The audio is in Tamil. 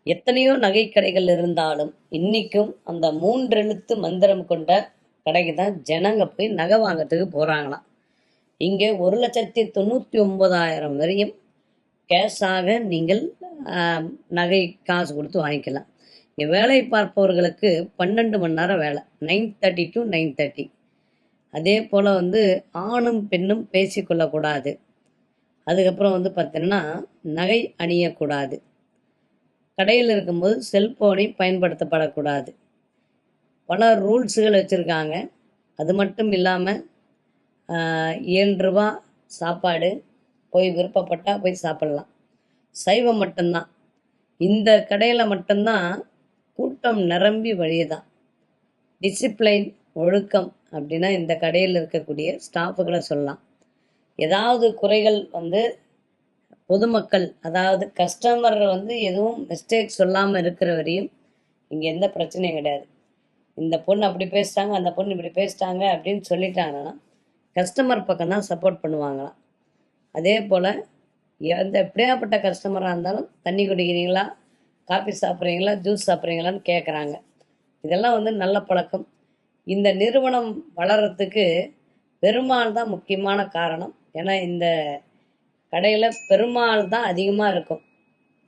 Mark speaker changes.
Speaker 1: எத்தனையோ நகை கடைகள் இருந்தாலும் இன்னைக்கும் அந்த 3 எழுத்து மந்திரம் கொண்ட கடைக்கு தான் ஜனங்க போய் நகை வாங்கிறதுக்கு போகிறாங்களாம். இங்கே 1,99,000 வரையும் கேஷாக நீங்கள் நகை காசு கொடுத்து வாங்கிக்கலாம். இங்கே வேலை பார்ப்பவர்களுக்கு 12 மணி நேரம் வேலை, 9:30 to 9:30. அதே போல் ஆணும் பெண்ணும் பேசிக்கொள்ளக்கூடாது. அதுக்கப்புறம் பார்த்தீங்கன்னா நகை அணியக்கூடாது. கடையில் இருக்கும்போது செல்ஃபோனை பயன்படுத்தப்படக்கூடாது. பல ரூல்ஸுகள் வச்சுருக்காங்க. அது மட்டும் இல்லாமல் 7 ரூபா சாப்பாடு போய் விருப்பப்பட்டால் போய் சாப்பிட்லாம். சைவம் மட்டும்தான். இந்த கடையில் மட்டும்தான் கூட்டம் நிரம்பி வழியுதான். டிசிப்ளைன், ஒழுக்கம் அப்படின்னா இந்த கடையில் இருக்கக்கூடிய ஸ்டாஃபுகளை சொல்லலாம். ஏதாவது குறைகள் பொதுமக்கள், அதாவது கஸ்டமர் எதுவும் மிஸ்டேக் சொல்லாமல் இருக்கிற வரையும் இங்கே எந்த பிரச்சனையும் கிடையாது. இந்த பொண்ணு அப்படி பேசிட்டாங்க, அந்த பொண்ணு இப்படி பேசிட்டாங்க அப்படின்னு சொல்லிட்டாங்கன்னா கஸ்டமர் பக்கம் தான் சப்போர்ட் பண்ணுவாங்களாம். அதே போல் எப்படியாப்பட்ட கஸ்டமராக இருந்தாலும் தண்ணி குடிக்கிறீங்களா, காஃபி சாப்பிட்றீங்களா, ஜூஸ் சாப்பிட்றீங்களான்னு கேட்குறாங்க. இதெல்லாம் நல்ல பழக்கம். இந்த நிறுவனம் வளர்கிறதுக்கு பெருமாள் தான் முக்கியமான காரணம். ஏன்னா இந்த கடையில் பெருமாள் தான் அதிகமாக இருக்கும்.